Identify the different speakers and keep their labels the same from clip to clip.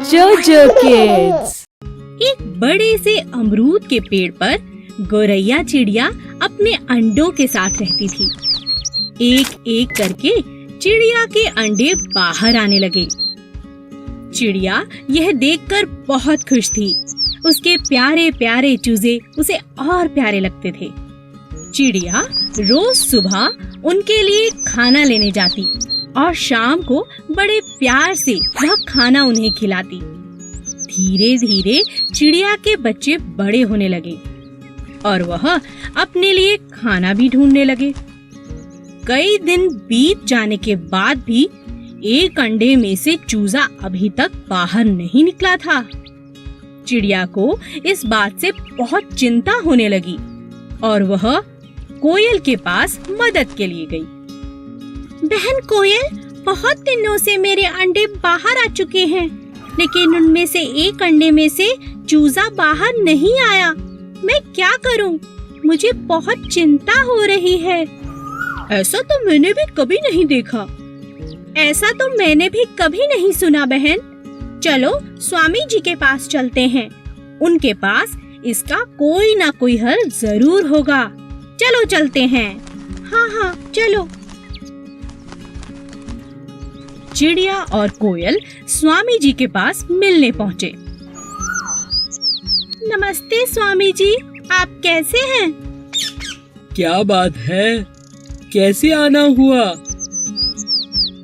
Speaker 1: जोजो किड्स।
Speaker 2: एक बड़े से अमरूद के पेड़ पर गौरैया चिड़िया अपने अंडों के साथ रहती थी। एक एक करके चिड़िया के अंडे बाहर आने लगे। चिड़िया यह देखकर बहुत खुश थी। उसके प्यारे प्यारे चूजे उसे और प्यारे लगते थे। चिड़िया रोज सुबह उनके लिए खाना लेने जाती और शाम को बड़े प्यार से वह खाना उन्हें खिलाती। धीरे धीरे चिड़िया के बच्चे बड़े होने लगे और वह अपने लिए खाना भी ढूंढने लगे। कई दिन बीत जाने के बाद भी एक अंडे में से चूजा अभी तक बाहर नहीं निकला था। चिड़िया को इस बात से बहुत चिंता होने लगी और वह कोयल के पास मदद के लिए गई। बहन कोयल, बहुत दिनों से मेरे अंडे बाहर आ चुके हैं, लेकिन उनमें से एक अंडे में से चूजा बाहर नहीं आया। मैं क्या करूं? मुझे बहुत चिंता हो रही है। ऐसा तो मैंने भी कभी नहीं देखा। ऐसा तो मैंने भी कभी नहीं सुना बहन। चलो स्वामी जी के पास चलते हैं। उनके पास इसका कोई ना कोई हल जरूर होगा। चलो चलते हैं। हाँ हाँ चलो। चिड़िया और कोयल स्वामी जी के पास मिलने पहुँचे। नमस्ते स्वामी जी, आप कैसे हैं?
Speaker 3: क्या बात है? कैसे आना हुआ?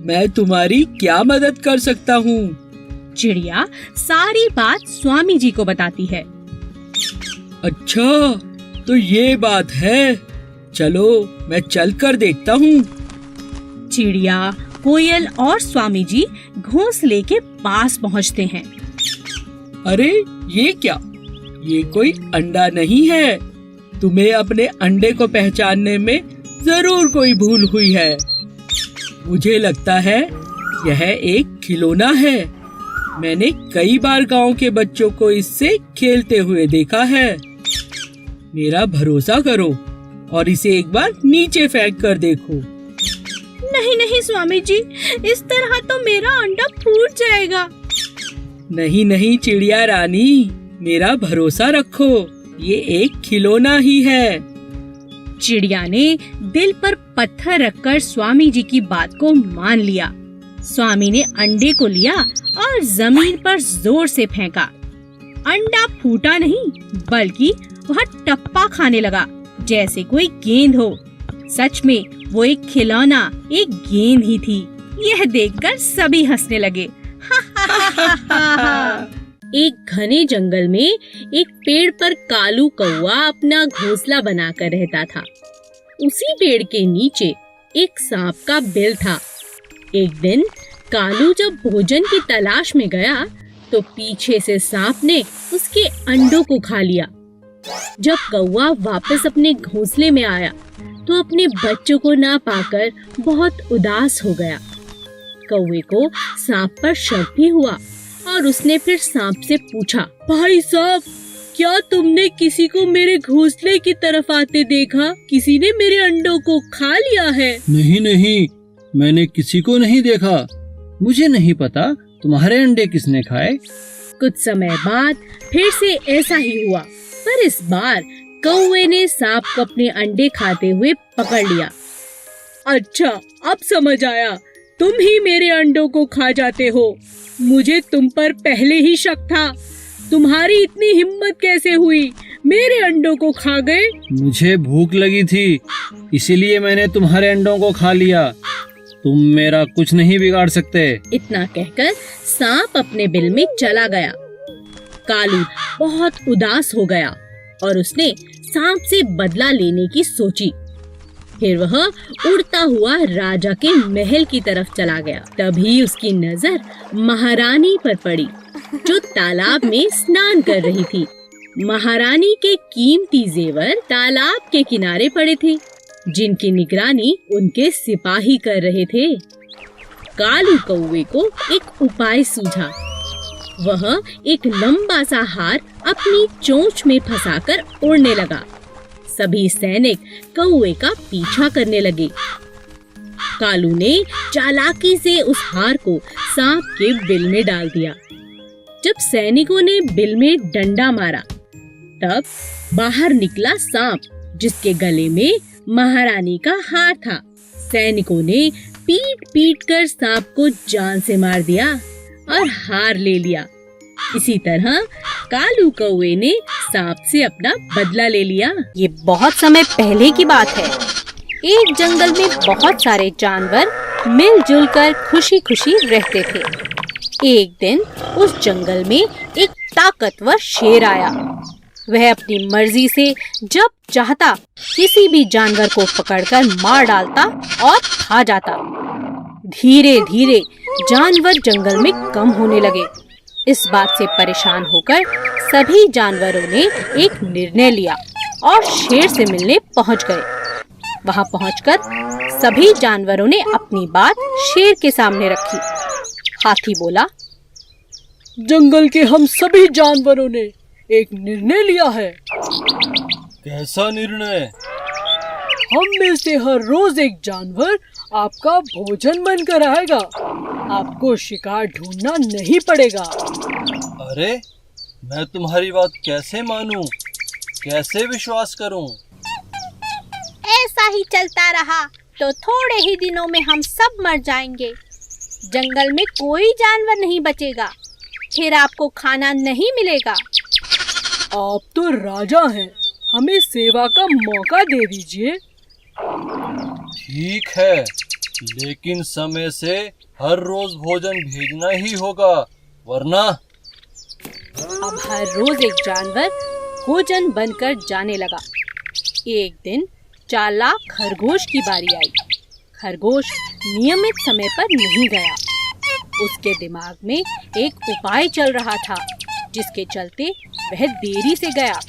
Speaker 3: मैं तुम्हारी क्या मदद कर सकता हूँ?
Speaker 2: चिड़िया सारी बात स्वामी जी को बताती है।
Speaker 3: अच्छा, तो ये बात है। चलो मैं चलकर देखता हूँ।
Speaker 2: चिड़िया, कोयल और स्वामी जी घोंसले के पास पहुँचते हैं।
Speaker 3: अरे ये क्या? ये कोई अंडा नहीं है। तुम्हें अपने अंडे को पहचानने में जरूर कोई भूल हुई है। मुझे लगता है यह एक खिलौना है। मैंने कई बार गांव के बच्चों को इससे खेलते हुए देखा है। मेरा भरोसा करो और इसे एक बार नीचे फेंक कर देखो।
Speaker 2: नहीं नहीं स्वामी जी, इस तरह तो मेरा अंडा फूट जाएगा।
Speaker 3: नहीं नहीं चिड़िया रानी, मेरा भरोसा रखो। ये एक खिलौना ही है।
Speaker 2: चिड़िया ने दिल पर पत्थर रखकर स्वामी जी की बात को मान लिया। स्वामी ने अंडे को लिया और जमीन पर जोर से फेंका। अंडा फूटा नहीं, बल्कि वह टप्पा खाने लगा जैसे कोई गेंद हो। सच में वो एक खिलौना, एक गेंद ही थी। यह देखकर सभी हंसने लगे। एक घने जंगल में एक पेड़ पर कालू कौवा अपना घोंसला बनाकर रहता था। उसी पेड़ के नीचे एक सांप का बिल था। एक दिन कालू जब भोजन की तलाश में गया तो पीछे से सांप ने उसके अंडों को खा लिया। जब कौवा वापस अपने घोंसले में आया तो अपने बच्चों को ना पाकर बहुत उदास हो गया। कौवे को सांप पर शक भी हुआ और उसने फिर सांप से पूछा, भाई साहब, क्या तुमने किसी को मेरे घोंसले की तरफ आते देखा? किसी ने मेरे अंडों को खा लिया है?
Speaker 4: नहीं नहीं, मैंने किसी को नहीं देखा। मुझे नहीं पता तुम्हारे अंडे किसने खाए।
Speaker 2: कुछ समय बाद फिर से ऐसा ही हुआ, पर इस बार कौवे ने सांप को अपने अंडे खाते हुए पकड़ लिया। अच्छा, अब समझ आया, तुम ही मेरे अंडों को खा जाते हो। मुझे तुम पर पहले ही शक था। तुम्हारी इतनी हिम्मत कैसे हुई? मेरे अंडों को खा गए।
Speaker 4: मुझे भूख लगी थी, इसीलिए मैंने तुम्हारे अंडों को खा लिया। तुम मेरा कुछ नहीं बिगाड़ सकते।
Speaker 2: इतना कहकर सांप अपने बिल में चला गया। कालू बहुत उदास हो गया और उसने सांप से बदला लेने की सोची। फिर वह उड़ता हुआ राजा के महल की तरफ चला गया। तभी उसकी नजर महारानी पर पड़ी, जो तालाब में स्नान कर रही थी। महारानी के कीमती जेवर तालाब के किनारे पड़े थे, जिनकी निगरानी उनके सिपाही कर रहे थे। कालू कौवे को एक उपाय सूझा। वह एक लंबा सा हार अपनी चोंच में फंसाकर उड़ने लगा। सभी सैनिक कौवे का पीछा करने लगे। कालू ने चालाकी से उस हार को सांप के बिल में डाल दिया। जब सैनिकों ने बिल में डंडा मारा तब बाहर निकला सांप, जिसके गले में महारानी का हार था। सैनिकों ने पीट पीट कर सांप को जान से मार दिया और हार ले लिया। इसी तरह कालू कौवे ने सांप से अपना बदला ले लिया।
Speaker 1: ये बहुत समय पहले की बात है। एक जंगल में बहुत सारे जानवर मिलजुल कर खुशी खुशी रहते थे। एक दिन उस जंगल में एक ताकतवर शेर आया। वह अपनी मर्जी से जब चाहता किसी भी जानवर को पकड़कर मार डालता और खा जाता। धीरे धीरे जानवर जंगल में कम होने लगे। इस बात से परेशान होकर सभी जानवरों ने एक निर्णय लिया और शेर से मिलने पहुंच गए। वहां पहुंचकर सभी जानवरों ने अपनी बात शेर के सामने रखी। हाथी बोला,
Speaker 3: जंगल के हम सभी जानवरों ने एक निर्णय लिया है।
Speaker 4: कैसा निर्णय?
Speaker 3: हम में से हर रोज एक जानवर आपका भोजन बनकर आएगा। आपको शिकार ढूंढना नहीं पड़ेगा।
Speaker 4: अरे, मैं तुम्हारी बात कैसे मानूं? कैसे विश्वास करूं?
Speaker 1: ऐसा ही चलता रहा तो थोड़े ही दिनों में हम सब मर जाएंगे। जंगल में कोई जानवर नहीं बचेगा। फिर आपको खाना नहीं मिलेगा।
Speaker 3: आप तो राजा हैं, हमें सेवा का मौका दे दीजिए।
Speaker 4: ठीक है, लेकिन समय से हर रोज भोजन भेजना ही होगा, वरना।
Speaker 1: अब हर रोज एक जानवर भोजन बनकर जाने लगा। एक दिन चालाक खरगोश की बारी आई। खरगोश नियमित समय पर नहीं गया। उसके दिमाग में एक उपाय चल रहा था, जिसके चलते वह देरी से गया।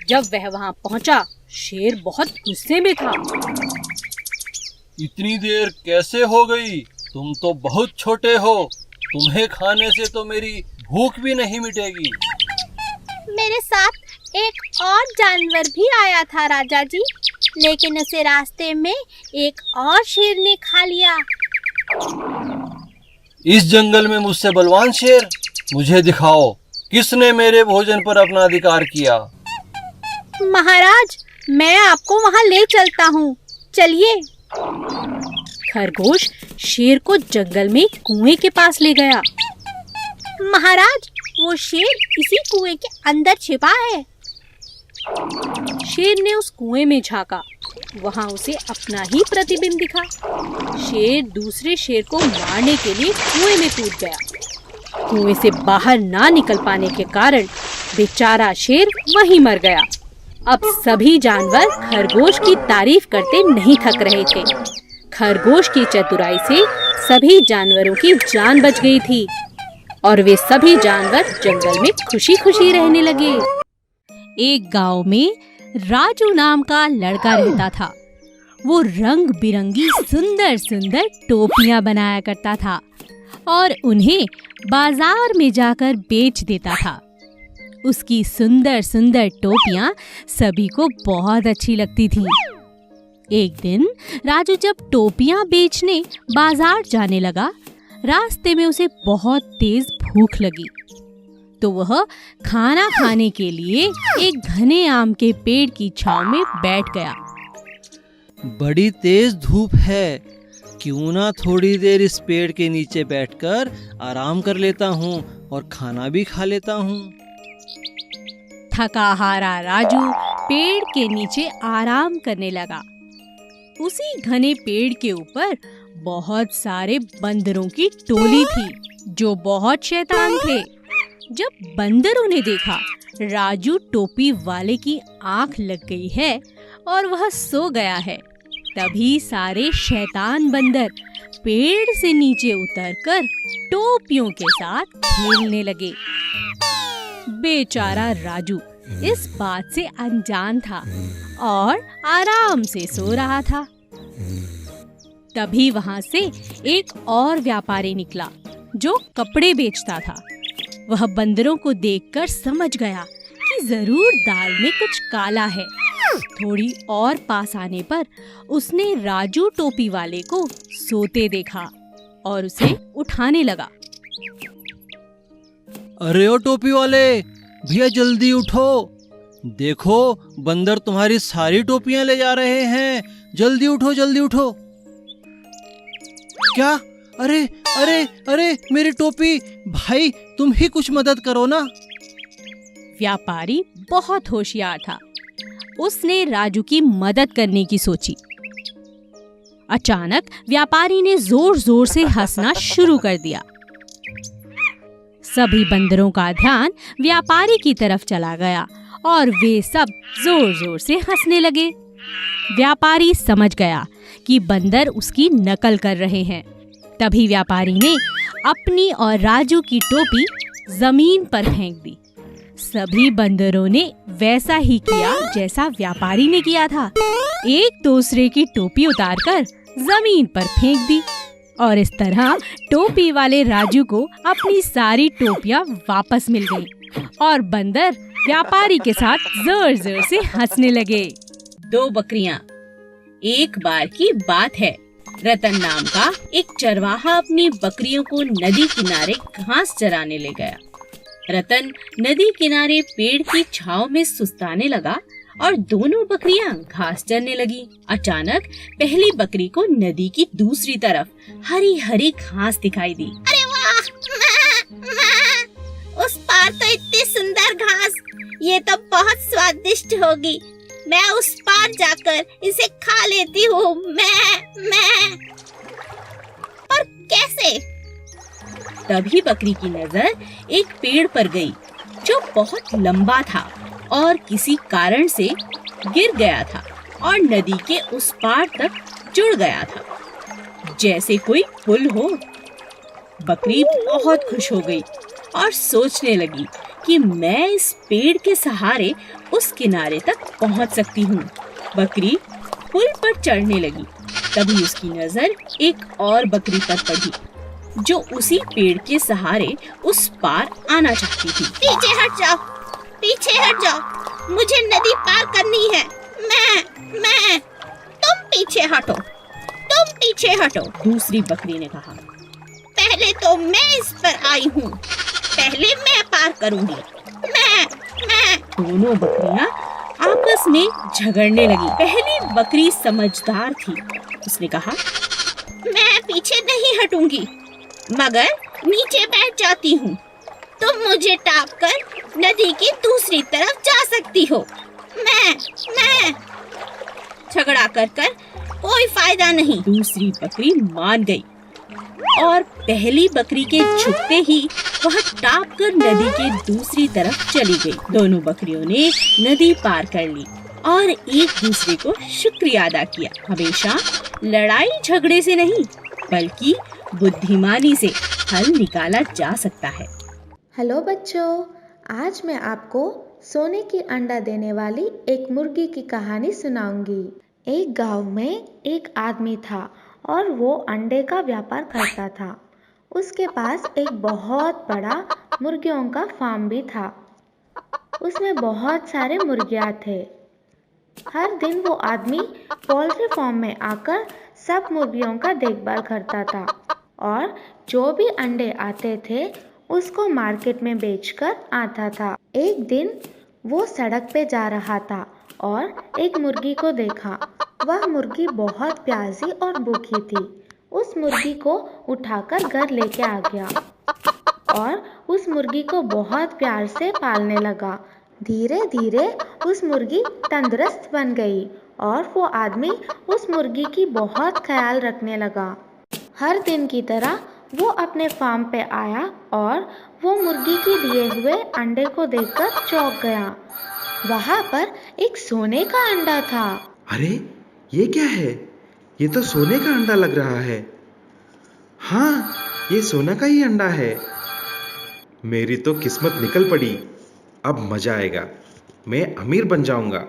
Speaker 1: जब वह वहां पहुंचा, शेर बहुत गुस्से में था।
Speaker 4: इतनी देर कैसे हो गई? तुम तो बहुत छोटे हो। तुम्हें खाने से तो मेरी भूख भी नहीं मिटेगी।
Speaker 1: मेरे साथ एक और जानवर भी आया था राजा जी, लेकिन उसे रास्ते में एक और शेर ने खा लिया।
Speaker 4: इस जंगल में मुझसे बलवान शेर? मुझे दिखाओ, किसने मेरे भोजन पर अपना अधिकार किया?
Speaker 1: महाराज, मैं आपको वहां ले चलता हूँ, चलिए। खरगोश शेर को जंगल में कुएं के पास ले गया। महाराज, वो शेर इसी कुएं के अंदर छिपा है। शेर ने उस कुएं में झांका। वहां उसे अपना ही प्रतिबिंब दिखा। शेर दूसरे शेर को मारने के लिए कुएं में कूद गया। कुएं से बाहर ना निकल पाने के कारण बेचारा शेर वहीं मर गया। अब सभी जानवर खरगोश की तारीफ करते नहीं थक रहे थे। खरगोश की चतुराई से सभी जानवरों की जान बच गई थी और वे सभी जानवर जंगल में खुशी खुशी रहने लगे। एक गांव में राजू नाम का लड़का रहता था। वो रंग बिरंगी सुंदर सुंदर टोपियां बनाया करता था और उन्हें बाजार में जाकर बेच देता था। उसकी सुंदर सुंदर टोपियां सभी को बहुत अच्छी लगती थी। एक दिन राजू जब टोपियां बेचने बाजार जाने लगा, रास्ते में उसे बहुत तेज भूख लगी, तो वह खाना खाने के लिए एक घने आम के पेड़ की छांव में बैठ गया।
Speaker 4: बड़ी तेज धूप है, क्यों ना थोड़ी देर इस पेड़ के नीचे बैठकर आराम कर लेता हूँ और खाना भी खा लेता हूँ।
Speaker 2: थका हारा राजू पेड़ के नीचे आराम करने लगा। उसी घने पेड़ के ऊपर बहुत सारे बंदरों की टोली थी, जो बहुत शैतान थे। जब बंदरों ने देखा राजू टोपी वाले की आंख लग गई है और वह सो गया है, तभी सारे शैतान बंदर पेड़ से नीचे उतरकर टोपियों के साथ खेलने लगे। बेचारा राजू इस बात से अनजान था और आराम से सो रहा था। तभी वहां से एक और व्यापारी निकला जो कपड़े बेचता था। वह बंदरों को देखकर समझ गया कि जरूर दाल में कुछ काला है। थोड़ी और पास आने पर उसने राजू टोपी वाले को सोते देखा और उसे उठाने लगा।
Speaker 4: अरे ओ टोपी वाले भैया, जल्दी उठो। देखो, बंदर तुम्हारी सारी टोपियां ले जा रहे हैं। जल्दी उठो, जल्दी उठो। क्या? अरे अरे अरे, मेरी टोपी! भाई, तुम ही कुछ मदद करो ना।
Speaker 2: व्यापारी बहुत होशियार था। उसने राजू की मदद करने की सोची। अचानक व्यापारी ने जोर जोर से हंसना शुरू कर दिया। सभी बंदरों का ध्यान व्यापारी की तरफ चला गया और वे सब जोर जोर से हंसने लगे। व्यापारी समझ गया कि बंदर उसकी नकल कर रहे हैं। तभी व्यापारी ने अपनी और राजू की टोपी जमीन पर फेंक दी। सभी बंदरों ने वैसा ही किया जैसा व्यापारी ने किया था। एक दूसरे की टोपी उतारकर जमीन पर फेंक दी और इस तरह टोपी वाले राजू को अपनी सारी टोपियां वापस मिल गईं और बंदर व्यापारी के साथ जोर जोर से हंसने लगे। 2 बकरियां। एक बार की बात है, रतन नाम का एक चरवाहा अपनी बकरियों को नदी किनारे घास चराने ले गया। रतन नदी किनारे पेड़ की छांव में सुस्ताने लगा और दोनों बकरियां घास चरने लगी। अचानक पहली बकरी को नदी की दूसरी तरफ हरी हरी घास दिखाई दी।
Speaker 5: अरे वाह! उस पार तो इतनी सुंदर घास, ये तो बहुत स्वादिष्ट होगी। मैं उस पार जाकर इसे खा लेती हूँ। मैं पर कैसे?
Speaker 2: तभी बकरी की नजर एक पेड़ पर गई जो बहुत लंबा था और किसी कारण से गिर गया था और नदी के उस पार तक जुड़ गया था, जैसे कोई पुल हो। बकरी बहुत खुश हो गई और सोचने लगी कि मैं इस पेड़ के सहारे उस किनारे तक पहुंच सकती हूँ। बकरी पुल पर चढ़ने लगी। तभी उसकी नजर एक और बकरी पर पड़ी जो उसी पेड़ के सहारे उस पार आना चाहती थी।
Speaker 5: पीछे हट जाओ, पीछे हट जाओ, मुझे नदी पार करनी है। मैं तुम पीछे हटो, तुम पीछे हटो।
Speaker 2: दूसरी बकरी ने कहा।
Speaker 5: पहले तो मैं इस पर आई हूँ, पहले मैं पार करूँगी। मैं
Speaker 2: दोनों बकरियां आपस में झगड़ने लगी। पहली बकरी समझदार थी। उसने कहा,
Speaker 5: मैं पीछे नहीं हटूंगी, मगर नीचे बैठ जाती हूँ। तुम मुझे टाप कर नदी की दूसरी तरफ जा सकती हो। मैं झगड़ा कर कोई फायदा नहीं।
Speaker 2: दूसरी बकरी मान गई और पहली बकरी के झुकते ही वह टाप कर नदी के दूसरी तरफ चली गई। दोनों बकरियों ने नदी पार कर ली और एक दूसरे को शुक्रिया अदा किया। हमेशा लड़ाई झगड़े से नहीं, बल्कि बुद्धिमानी से हल निकाला जा सकता है।
Speaker 6: हेलो बच्चों, आज मैं आपको सोने की अंडा देने वाली एक मुर्गी की कहानी सुनाऊंगी। एक गांव में एक आदमी था और वो अंडे का व्यापार करता था। उसके पास एक बहुत बड़ा मुर्गियों का फार्म भी था। उसमें बहुत सारे मुर्गियाँ थे। हर दिन वो आदमी पोल्ट्री फार्म में आकर सब मुर्गियों का देखभाल करता था और जो भी अंडे आते थे उसको मार्केट में बेचकर आता था। एक दिन वो सड़क पे जा रहा था और एक मुर्गी को देखा। वह मुर्गी बहुत प्यासी और भूखी थी। उस मुर्गी को उठाकर घर लेके आ गया और उस मुर्गी को बहुत प्यार से पालने लगा। धीरे धीरे उस मुर्गी तंदुरुस्त बन गई और वो आदमी उस मुर्गी की बहुत ख्याल रखने लगा। हर दिन की तरह वो अपने फार्म पे आया और वो मुर्गी के दिए हुए अंडे को देखकर चौंक गया। वहाँ पर एक सोने का अंडा था।
Speaker 7: अरे ये क्या है? ये तो सोने का अंडा लग रहा है। हाँ, ये सोना का ही अंडा है। मेरी तो किस्मत निकल पड़ी। अब मजा आएगा, मैं अमीर बन जाऊंगा।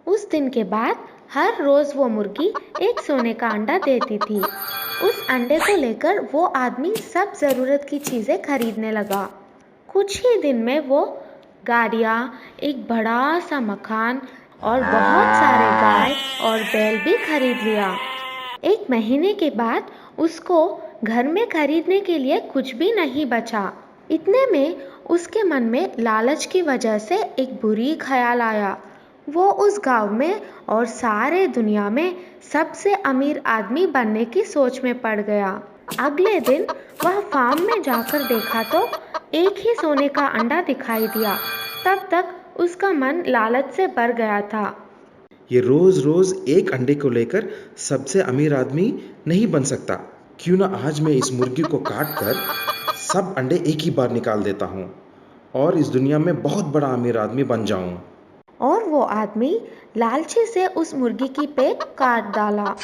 Speaker 6: उस दिन के बाद हर रोज वो मुर्गी एक सोने का अंडा देती थी। उस अंडे को लेकर वो आदमी सब जरूरत की चीजें खरीदने लगा। कुछ ही दिन में वो गाड़ियाँ, एक बड़ा सा मकान और बहुत सारे गाय और बैल भी खरीद लिया। एक महीने के बाद उसको घर में खरीदने के लिए कुछ भी नहीं बचा। इतने में उसके मन में लालच की वजह से एक बुरी ख्याल आया। वो उस गांव में और सारे दुनिया में सबसे अमीर आदमी बनने की सोच में पड़ गया। अगले दिन वह फार्म में जाकर देखा तो एक ही सोने का अंडा दिखाई दिया। तब तक उसका मन लालच से भर गया था।
Speaker 7: ये रोज रोज एक अंडे को लेकर सबसे अमीर आदमी नहीं बन सकता। क्यों ना आज मैं इस मुर्गी को काट कर सब अंडे एक ही बार निकाल देता हूँ और इस दुनिया में बहुत बड़ा अमीर आदमी बन जाऊं।
Speaker 6: और वो आदमी लालची से उस मुर्गी की पेट काट डाला।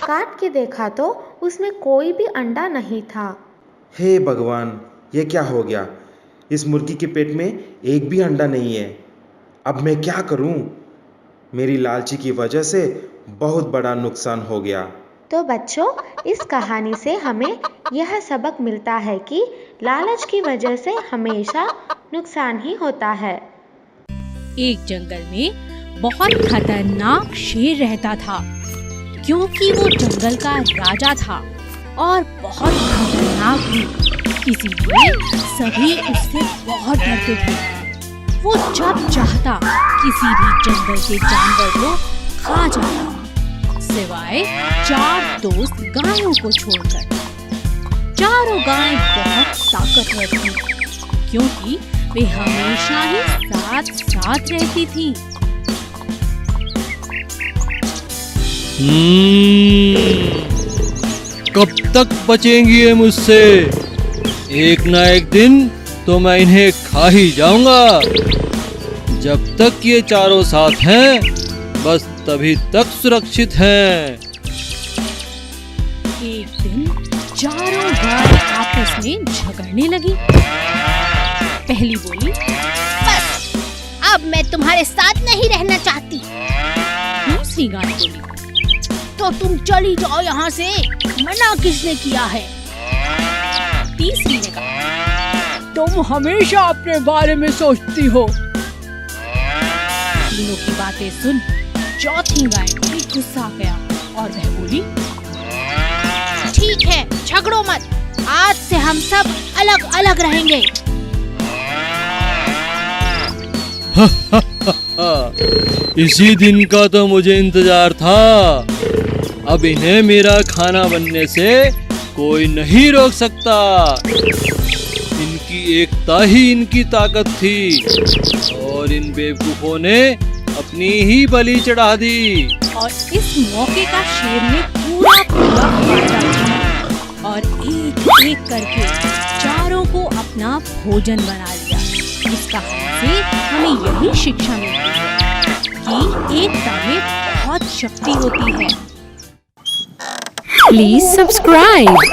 Speaker 6: काट के देखा तो उसमें कोई भी अंडा नहीं था।
Speaker 7: हे भगवान, ये क्या हो गया? इस मुर्गी के पेट में एक भी अंडा नहीं है। अब मैं क्या करूं? मेरी लालची की वजह से बहुत बड़ा नुकसान हो गया।
Speaker 6: तो बच्चों, इस कहानी से हमें यह सबक मिलता है कि लालच की वजह से हमेशा नुकसान ही होता है।
Speaker 1: एक जंगल में बहुत खतरनाक शेर रहता था, क्योंकि वो जंगल का राजा था और बहुत खतरनाक भी। इसीलिए सभी उससे बहुत डरते थे। वो जब चाहता किसी भी जंगल के जानवर को खा जाता, सिवाय 4 दोस्त गायों को छोड़कर। चारों गायें बहुत ताकतवर थीं, क्योंकि वे हमेशा ही साथ साथ रहती थीं।
Speaker 4: कब तक बचेंगी ये मुझसे? एक ना एक दिन तो मैं इन्हें खा ही जाऊंगा। जब तक ये चारों साथ हैं, बस तभी तक सुरक्षित हैं।
Speaker 1: एक दिन चारों गाय आपस में झगड़ने लगी। पहली बोली,
Speaker 5: बस अब मैं तुम्हारे साथ नहीं रहना चाहती।
Speaker 1: दूसरी गाय बोली,
Speaker 5: तो तुम चली जाओ यहाँ से, मना किसने किया है?
Speaker 1: तीसरी ने कहा,
Speaker 3: तुम हमेशा अपने बारे में सोचती हो।
Speaker 1: तीनों की बातें सुन चौथी गाय को भी गुस्सा आ गया और वह बोली,
Speaker 5: ठीक है, झगड़ो मत, आज से हम सब अलग अलग रहेंगे।
Speaker 4: इसी दिन का तो मुझे इंतजार था। अब इन्हें मेरा खाना बनने से कोई नहीं रोक सकता। इनकी एकता ही इनकी ताकत थी और इन बेवकूफों ने अपनी ही बलि चढ़ा दी।
Speaker 1: और इस मौके का शेर ने पूरा फायदा उठाया और एक एक करके चारों को अपना भोजन बना लिया। इस कहानी से हमें यही शिक्षा मिलती है कि एकता में बहुत शक्ति होती है।
Speaker 2: Please subscribe.